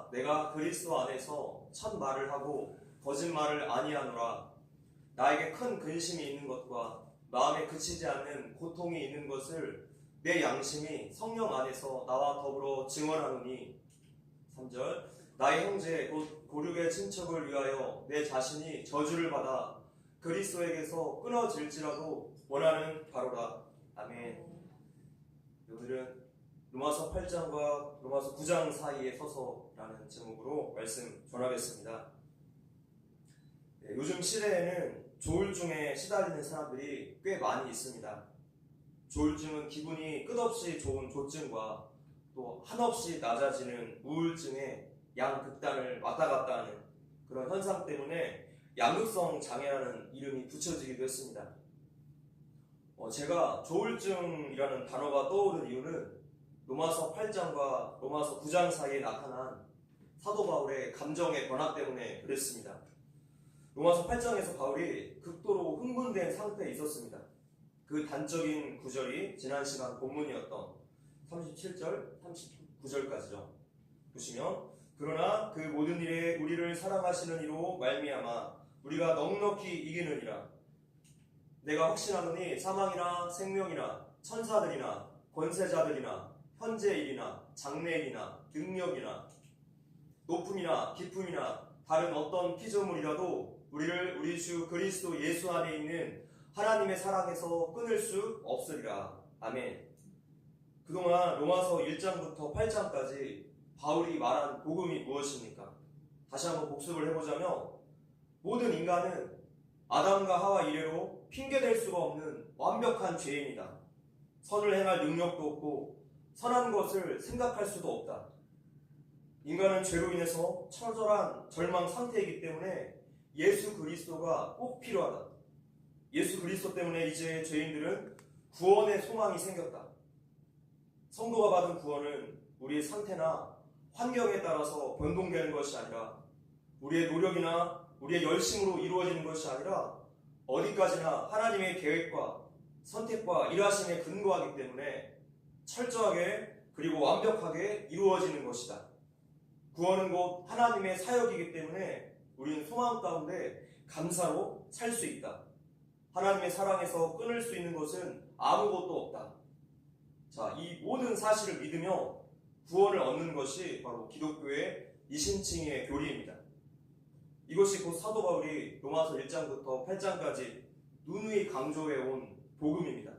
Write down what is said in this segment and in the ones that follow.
보라, 내가 그리스도 안에서 첫 말을 하고 거짓말을 아니하노라. 나에게 큰 근심이 있는 것과 마음에 그치지 않는 고통이 있는 것을 내 양심이 성령 안에서 나와 더불어 증언하노니. 3절, 나의 형제 곧 고륙의 친척을 위하여 내 자신이 저주를 받아 그리스도에게서 끊어질지라도 원하는 바로라. 아멘. 오늘은 로마서 8장과 로마서 9장 사이에 서서라는 제목으로 말씀 전하겠습니다. 요즘 시대에는 조울증에 시달리는 사람들이 꽤 많이 있습니다. 조울증은 기분이 끝없이 좋은 조증과 또 한없이 낮아지는 우울증의 양극단을 왔다 갔다 하는 그런 현상 때문에 양극성 장애라는 이름이 붙여지기도 했습니다. 제가 조울증이라는 단어가 떠오른 이유는 로마서 8장과 로마서 9장 사이에 나타난 사도 바울의 감정의 변화 때문에 그랬습니다. 로마서 8장에서 바울이 극도로 흥분된 상태에 있었습니다. 그 단적인 구절이 지난 시간 본문이었던 37절, 39절까지죠. 보시면, 그러나 그 모든 일에 우리를 사랑하시는 이로 말미암아 우리가 넉넉히 이기느니라. 내가 확신하노니 사망이나 생명이나 천사들이나 권세자들이나 현재일이나 장래일이나 능력이나 높음이나 깊음이나 다른 어떤 피조물이라도 우리를 우리 주 그리스도 예수 안에 있는 하나님의 사랑에서 끊을 수 없으리라. 아멘. 그동안 로마서 1장부터 8장까지 바울이 말한 복음이 무엇입니까? 다시 한번 복습을 해보자면, 모든 인간은 아담과 하와 이래로 핑계댈 수가 없는 완벽한 죄인이다. 선을 행할 능력도 없고 선한 것을 생각할 수도 없다. 인간은 죄로 인해서 처절한 절망 상태이기 때문에 예수 그리스도가 꼭 필요하다. 예수 그리스도 때문에 이제 죄인들은 구원의 소망이 생겼다. 성도가 받은 구원은 우리의 상태나 환경에 따라서 변동되는 것이 아니라 우리의 노력이나 우리의 열심으로 이루어지는 것이 아니라 어디까지나 하나님의 계획과 선택과 일하심에 근거하기 때문에 철저하게 그리고 완벽하게 이루어지는 것이다. 구원은 곧 하나님의 사역이기 때문에 우리는 소망 가운데 감사로 살 수 있다. 하나님의 사랑에서 끊을 수 있는 것은 아무것도 없다. 자, 이 모든 사실을 믿으며 구원을 얻는 것이 바로 기독교의 이신칭의 교리입니다. 이것이 곧 사도 바울이 로마서 1장부터 8장까지 누누이 강조해온 복음입니다.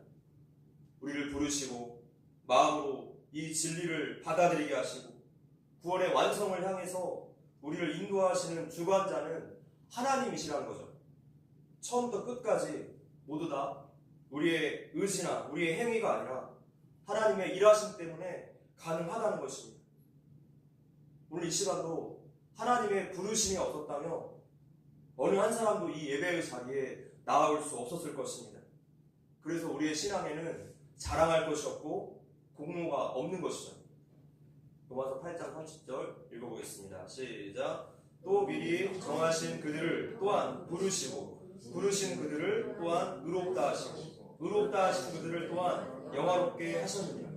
우리를 부르시고 마음으로 이 진리를 받아들이게 하시고 구원의 완성을 향해서 우리를 인도하시는 주관자는 하나님이시라는 거죠. 처음부터 끝까지 모두 다 우리의 의지나 우리의 행위가 아니라 하나님의 일하심 때문에 가능하다는 것입니다. 오늘 이 시간도 하나님의 부르심이 없었다면 어느 한 사람도 이 예배의 자리에 나아올 수 없었을 것입니다. 그래서 우리의 신앙에는 자랑할 것이 없고 공로가 없는 것이죠. 로마서 8장 30절 읽어보겠습니다. 시작. 또 미리 정하신 그들을 또한 부르시고 부르신 그들을 또한 의롭다 하시고 의롭다 하신 그들을 또한 영화롭게 하셨느니라.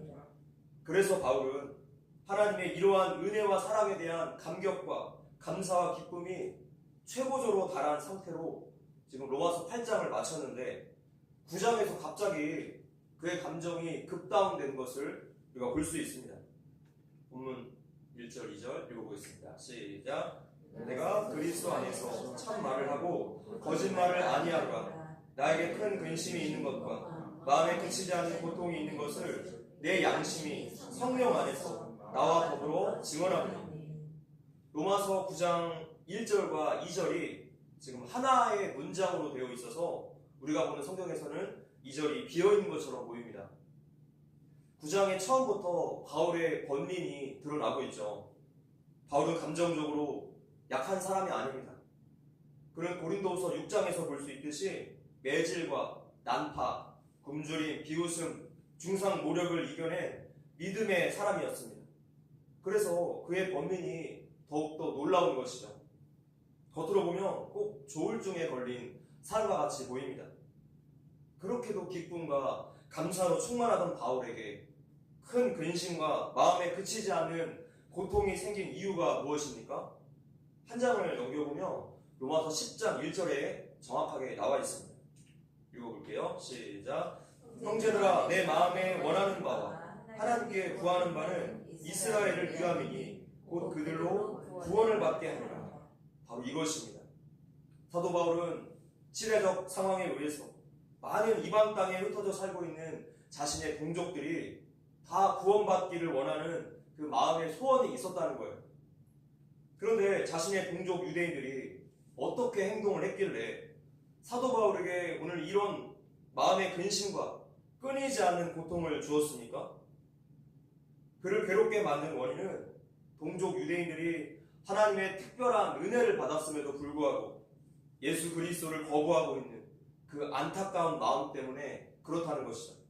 그래서 바울은 하나님의 이러한 은혜와 사랑에 대한 감격과 감사와 기쁨이 최고조로 달한 상태로 지금 로마서 8장을 마쳤는데 9장에서 갑자기 그의 감정이 급다운된 것을 우리가 볼 수 있습니다. 본문 1절, 2절 읽어보겠습니다. 시작. 내가 그리스도 안에서 참 말을 하고 거짓말을 아니하노라. 나에게 큰 근심이 있는 것과 마음에 그치지 않는 고통이 있는 것을 내 양심이 성령 안에서 나와 더불어 증언하노니. 로마서 9장 1절과 2절이 지금 하나의 문장으로 되어 있어서 우리가 보는 성경에서는 2절이 비어있는 것처럼 보입니다. 9장의 처음부터 바울의 번민이 드러나고 있죠. 바울은 감정적으로 약한 사람이 아닙니다. 그는 고린도후서 6장에서 볼 수 있듯이 매질과 난파, 굶주림, 비웃음, 중상 모력을 이겨낸 믿음의 사람이었습니다. 그래서 그의 번민이 더욱더 놀라운 것이죠. 겉으로 보면 꼭 조울증에 걸린 사람과 같이 보입니다. 그렇게도 기쁨과 감사로 충만하던 바울에게 큰 근심과 마음에 그치지 않는 고통이 생긴 이유가 무엇입니까? 한 장을 넘겨보면 로마서 10장 1절에 정확하게 나와 있습니다. 읽어볼게요. 시작. 형제들아, 내 마음에 원하는 바와 하나님께 구하는 바는 이스라엘을 위함이니 곧 그들로 구원을 받게 하리라. 바로 이것입니다. 사도 바울은 시대적 상황에 의해서 많은 이방 땅에 흩어져 살고 있는 자신의 동족들이 다 구원받기를 원하는 그 마음의 소원이 있었다는 거예요. 그런데 자신의 동족 유대인들이 어떻게 행동을 했길래 사도 바울에게 오늘 이런 마음의 근심과 끊이지 않는 고통을 주었습니까? 그를 괴롭게 만든 원인은 동족 유대인들이 하나님의 특별한 은혜를 받았음에도 불구하고 예수 그리스도를 거부하고 있는 그 안타까운 마음 때문에 그렇다는 것이죠.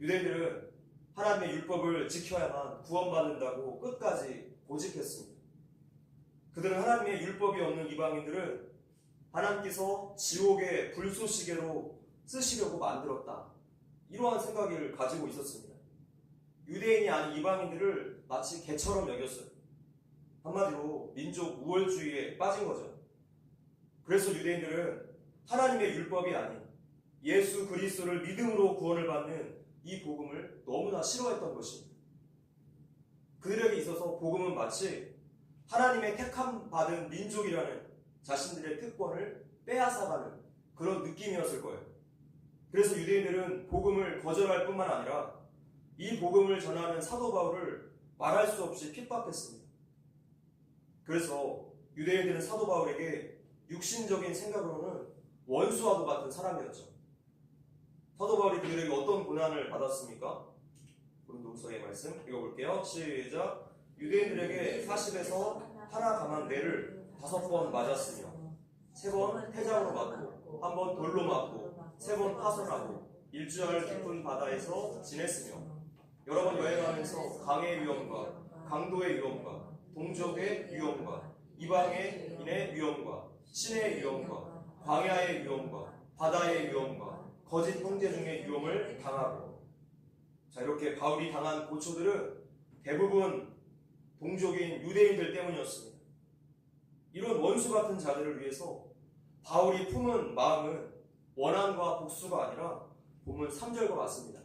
유대인들은 하나님의 율법을 지켜야만 구원받는다고 끝까지 고집했습니다. 그들은 하나님의 율법이 없는 이방인들은 하나님께서 지옥의 불쏘시개로 쓰시려고 만들었다. 이러한 생각을 가지고 있었습니다. 유대인이 아닌 이방인들을 마치 개처럼 여겼어요. 한마디로 민족 우월주의에 빠진 거죠. 그래서 유대인들은 하나님의 율법이 아닌 예수 그리스도를 믿음으로 구원을 받는 이 복음을 너무나 싫어했던 것입니다. 그들에게 있어서 복음은 마치 하나님의 택함 받은 민족이라는 자신들의 특권을 빼앗아가는 그런 느낌이었을 거예요. 그래서 유대인들은 복음을 거절할 뿐만 아니라 이 복음을 전하는 사도 바울을 말할 수 없이 핍박했습니다. 그래서 유대인들은 사도 바울에게 육신적인 생각으로는 원수와도 같은 사람이었죠. 사도 바울이 그들에게 어떤 고난을 받았습니까? 고린도후서의 말씀 읽어볼게요. 시작. 유대인들에게 40에서 하나 감한 매를 5번 맞았으며 3번 태장으로 맞고 1번 돌로 맞고 3번 파손하고 일주할 깊은 바다에서 지냈으며 여러 번 여행하면서 강의 위험과 강도의 위험과 동족의 위험과 이방인의 위험과 신의 위험과 광야의 위험과 바다의 위험과 거짓 형제 중의 위험을 당하고, 자, 이렇게 바울이 당한 고초들은 대부분 동족인 유대인들 때문이었습니다. 이런 원수 같은 자들을 위해서 바울이 품은 마음은 원한과 복수가 아니라 본문 3절과 같습니다.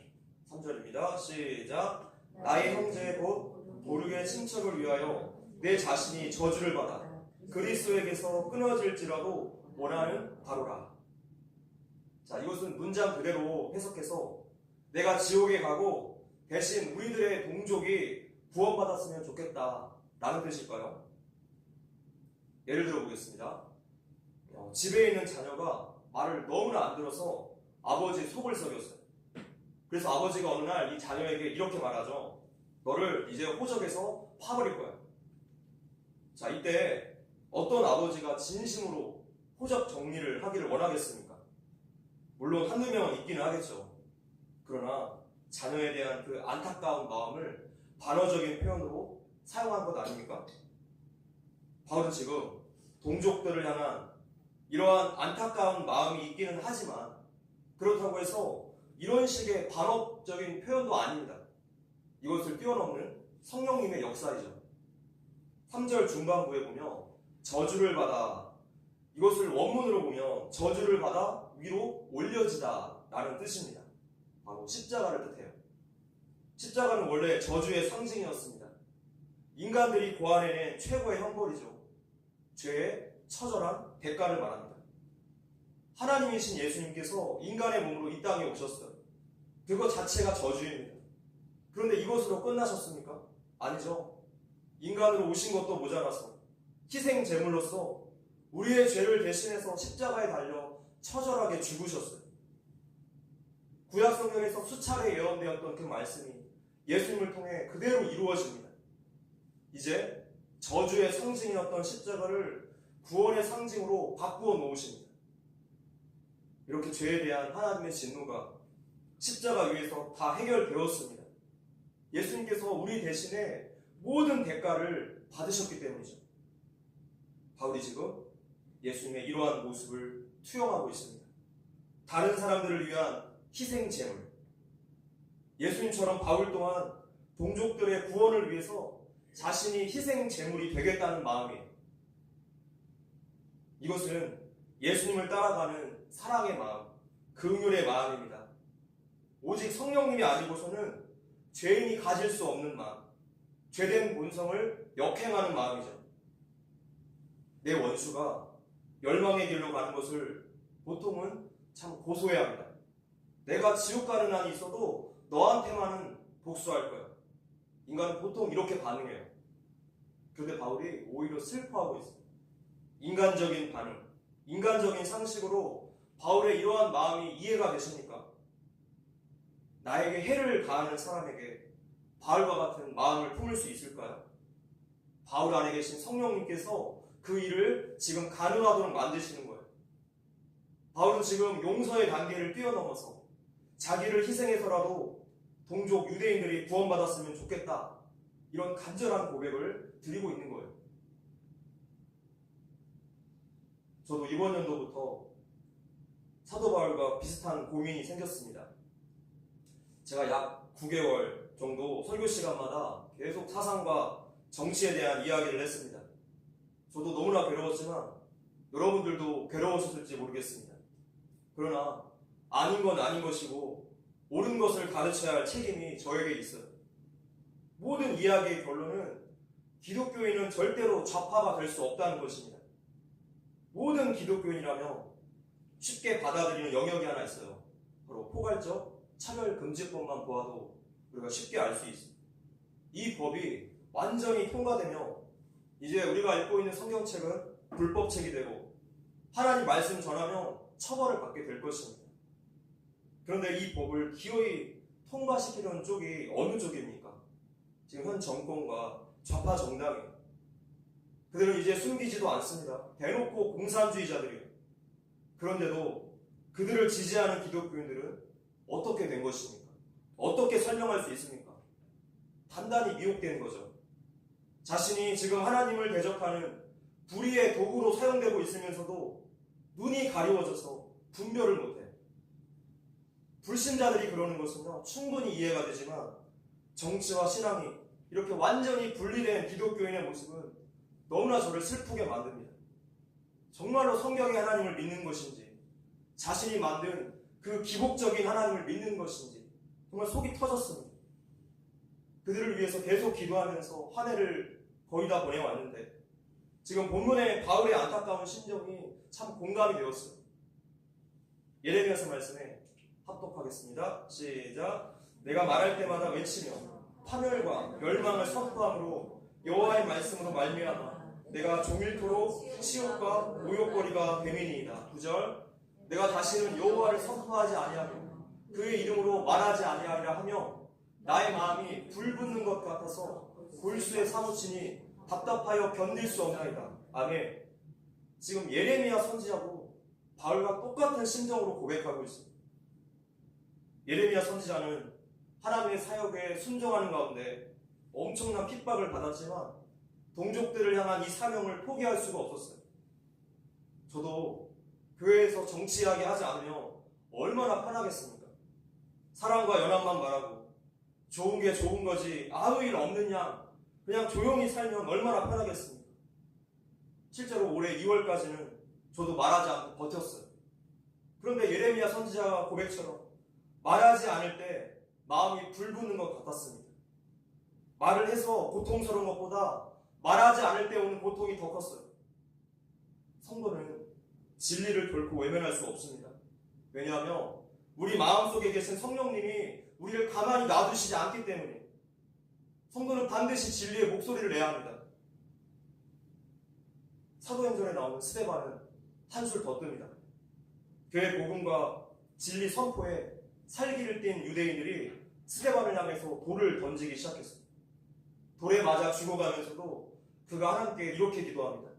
3절입니다. 시작. 나의 형제 곧 보르게 친척을 위하여 내 자신이 저주를 받아 그리스도에게서 끊어질지라도 원하는 바로라. 자, 이것은 문장 그대로 해석해서 내가 지옥에 가고 대신 우리들의 동족이 구원받았으면 좋겠다 라는 뜻일까요? 예를 들어 보겠습니다. 집에 있는 자녀가 말을 너무나 안 들어서 아버지의 속을 썩였어요. 그래서 아버지가 어느 날 이 자녀에게 이렇게 말하죠. 너를 이제 호적에서 파버릴 거야. 자, 이때 어떤 아버지가 진심으로 호적 정리를 하기를 원하겠습니까? 물론 한두 명은 있기는 하겠죠. 그러나 자녀에 대한 그 안타까운 마음을 반어적인 표현으로 사용한 것 아닙니까? 바울은 지금 동족들을 향한 이러한 안타까운 마음이 있기는 하지만 그렇다고 해서 이런 식의 반어적인 표현도 아닙니다. 이것을 뛰어넘는 성령님의 역사이죠. 3절 중반부에 보면 저주를 받아, 이것을 원문으로 보면 저주를 받아 위로 올려지다 라는 뜻입니다. 바로 십자가를 뜻해요. 십자가는 원래 저주의 상징이었습니다. 인간들이 고안해낸 최고의 형벌이죠. 죄의 처절한 대가를 말합니다. 하나님이신 예수님께서 인간의 몸으로 이 땅에 오셨어요. 그것 자체가 저주입니다. 그런데 이것으로 끝나셨습니까? 아니죠. 인간으로 오신 것도 모자라서 희생 제물로서 우리의 죄를 대신해서 십자가에 달려 처절하게 죽으셨어요. 구약 성경에서 수차례 예언되었던 그 말씀이 예수님을 통해 그대로 이루어집니다. 이제 저주의 상징이었던 십자가를 구원의 상징으로 바꾸어 놓으십니다. 이렇게 죄에 대한 하나님의 진노가 십자가 위에서 다 해결되었습니다. 예수님께서 우리 대신에 모든 대가를 받으셨기 때문이죠. 바울이 지금 예수님의 이러한 모습을 투영하고 있습니다. 다른 사람들을 위한 희생 제물. 예수님처럼 바울 또한 동족들의 구원을 위해서 자신이 희생 제물이 되겠다는 마음이에요. 이것은 예수님을 따라가는 사랑의 마음, 긍휼의 마음입니다. 오직 성령님이 아니고서는 죄인이 가질 수 없는 마음, 죄된 본성을 역행하는 마음이죠. 내 원수가 멸망의 길로 가는 것을 보통은 참 고소해합니다. 내가 지옥 가는 한이 있어도 너한테만은 복수할 거야. 인간은 보통 이렇게 반응해요. 그런데 바울이 오히려 슬퍼하고 있어요. 인간적인 반응, 인간적인 상식으로 바울의 이러한 마음이 이해가 되십니까? 나에게 해를 가하는 사람에게 바울과 같은 마음을 품을 수 있을까요? 바울 안에 계신 성령님께서 그 일을 지금 가능하도록 만드시는 거예요. 바울은 지금 용서의 단계를 뛰어넘어서 자기를 희생해서라도 동족 유대인들이 구원받았으면 좋겠다, 이런 간절한 고백을 드리고 있는 거예요. 저도 이번 연도부터 사도 바울과 비슷한 고민이 생겼습니다. 제가 약 9개월 정도 설교 시간마다 계속 사상과 정치에 대한 이야기를 했습니다. 저도 너무나 괴로웠지만 여러분들도 괴로우셨을지 모르겠습니다. 그러나 아닌 건 아닌 것이고 옳은 것을 가르쳐야 할 책임이 저에게 있어요. 모든 이야기의 결론은 기독교인은 절대로 좌파가 될 수 없다는 것입니다. 모든 기독교인이라면 쉽게 받아들이는 영역이 하나 있어요. 바로 포괄적 차별금지법만 보아도 우리가 쉽게 알 수 있습니다. 이 법이 완전히 통과되며 이제 우리가 읽고 있는 성경책은 불법책이 되고 하나님 말씀 전하면 처벌을 받게 될 것입니다. 그런데 이 법을 기어이 통과시키려는 쪽이 어느 쪽입니까? 지금 현 정권과 좌파 정당이에요. 그들은 이제 숨기지도 않습니다. 대놓고 공산주의자들이에요. 그런데도 그들을 지지하는 기독교인들은 어떻게 된 것입니까? 어떻게 설명할 수 있습니까? 단단히 미혹된 거죠. 자신이 지금 하나님을 대적하는 불의의 도구로 사용되고 있으면서도 눈이 가리워져서 분별을 못해. 불신자들이 그러는 것은요, 충분히 이해가 되지만 정치와 신앙이 이렇게 완전히 분리된 기독교인의 모습은 너무나 저를 슬프게 만듭니다. 정말로 성경의 하나님을 믿는 것인지, 자신이 만든 그 기복적인 하나님을 믿는 것인지 정말 속이 터졌습니다. 그들을 위해서 계속 기도하면서 한 해를 거의 다 보내왔는데 지금 본문의 바울의 안타까운 심정이 참 공감이 되었어요. 예레미야서 말씀에 합독하겠습니다. 시작. 내가 말할 때마다 외치며 파멸과 멸망을 선포함으로 여호와의 말씀으로 말미암아 내가 종일토록 치욕과 모욕거리가 됨이니이다. 9절. 내가 다시는 여호와를 선포하지 아니하며 그의 이름으로 말하지 아니하리라 하며 나의 마음이 불붙는 것 같아서 골수에 사무치니 답답하여 견딜 수 없나이다. 아멘. 지금 예레미야 선지자도 바울과 똑같은 심정으로 고백하고 있습니다. 예레미야 선지자는 하나님의 사역에 순종하는 가운데 엄청난 핍박을 받았지만 동족들을 향한 이 사명을 포기할 수가 없었어요. 저도 교회에서 정치 이야기 하지 않으면 얼마나 편하겠습니까? 사랑과 연합만 말하고 좋은 게 좋은 거지 아무 일 없는 양 그냥 조용히 살면 얼마나 편하겠습니까? 실제로 올해 2월까지는 저도 말하지 않고 버텼어요. 그런데 예레미야 선지자 고백처럼 말하지 않을 때 마음이 불붙는 것 같았습니다. 말을 해서 고통스러운 것보다 말하지 않을 때 오는 고통이 더 컸어요. 성도는 진리를 결코 외면할 수 없습니다. 왜냐하면 우리 마음속에 계신 성령님이 우리를 가만히 놔두시지 않기 때문에 성도는 반드시 진리의 목소리를 내야 합니다. 사도행전에 나오는 스데반은 한술 더 뜹니다. 교회 복음과 진리 선포에 살기를 띈 유대인들이 스데반을 향해서 돌을 던지기 시작했습니다. 돌에 맞아 죽어가면서도 그가 하나님께 이렇게 기도합니다.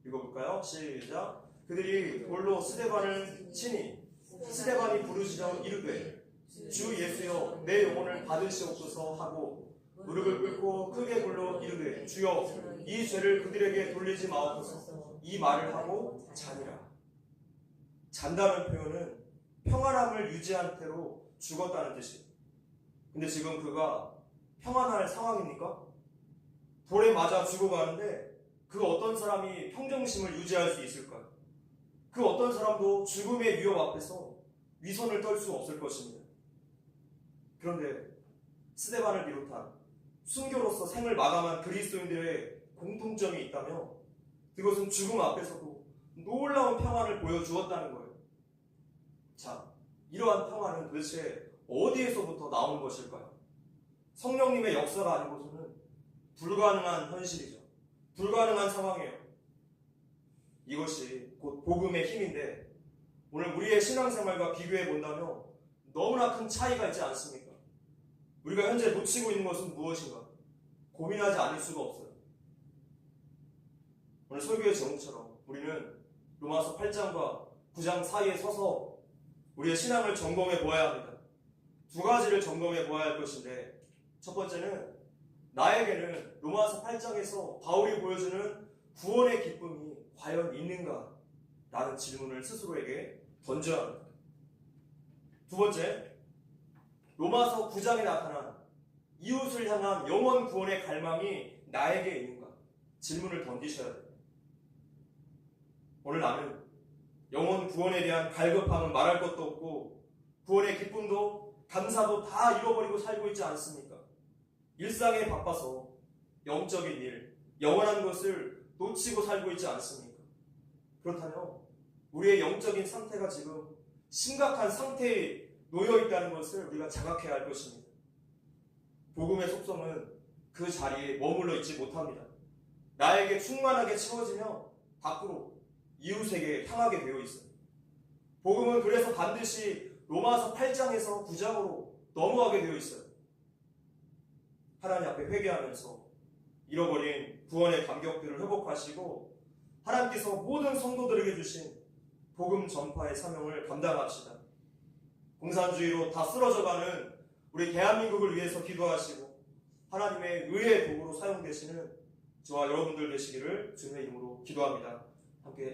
읽어볼까요? 시작. 그들이 돌로 스데반을 치니 스데반이 부르짖어 이르되 주 예수여 내 영혼을 받으시옵소서 하고 무릎을 꿇고 크게 불러 이르되 주여 이 죄를 그들에게 돌리지 마옵소서. 이 말을 하고 자니라. 잔다는 표현은 평안함을 유지한 채로 죽었다는 뜻이에요. 근데 지금 그가 평안할 상황입니까? 돌에 맞아 죽어가는데 그 어떤 사람이 평정심을 유지할 수 있을까요? 그 어떤 사람도 죽음의 위협 앞에서 위선을 떨 수 없을 것입니다. 그런데 스데반을 비롯한 순교로서 생을 마감한 그리스도인들의 공통점이 있다며 그것은 죽음 앞에서도 놀라운 평안을 보여주었다는 거예요. 자, 이러한 평안은 도대체 어디에서부터 나오는 것일까요? 성령님의 역사가 아니고서는 불가능한 현실이죠. 불가능한 상황이에요. 이것이 곧 복음의 힘인데 오늘 우리의 신앙생활과 비교해 본다면 너무나 큰 차이가 있지 않습니까? 우리가 현재 놓치고 있는 것은 무엇인가? 고민하지 않을 수가 없어요. 오늘 설교의 제목처럼 우리는 로마서 8장과 9장 사이에 서서 우리의 신앙을 점검해 보아야 합니다. 두 가지를 점검해 보아야 할 것인데 첫 번째는 나에게는 로마서 8장에서 바울이 보여주는 구원의 기쁨이 과연 있는가? 라는 질문을 스스로에게 던져야 합니다. 두 번째, 로마서 9장에 나타난 이웃을 향한 영원 구원의 갈망이 나에게 있는가? 질문을 던지셔야 됩니다. 오늘 나는 영원 구원에 대한 갈급함은 말할 것도 없고 구원의 기쁨도 감사도 다 잃어버리고 살고 있지 않습니까? 일상에 바빠서 영적인 일, 영원한 것을 놓치고 살고 있지 않습니까? 그렇다면 우리의 영적인 상태가 지금 심각한 상태에 놓여 있다는 것을 우리가 자각해야 할 것입니다. 복음의 속성은 그 자리에 머물러 있지 못합니다. 나에게 충만하게 채워지며 밖으로 이웃에게 향하게 되어 있어요. 복음은 그래서 반드시 로마서 8장에서 9장으로 넘어가게 되어 있어요. 하나님 앞에 회개하면서 잃어버린 구원의 감격들을 회복하시고 하나님께서 모든 성도들에게 주신 복음 전파의 사명을 감당합시다. 공산주의로 다 쓰러져가는 우리 대한민국을 위해서 기도하시고 하나님의 의의 도구로 사용되시는 저와 여러분들 되시기를 주님의 이름으로 기도합니다. 함께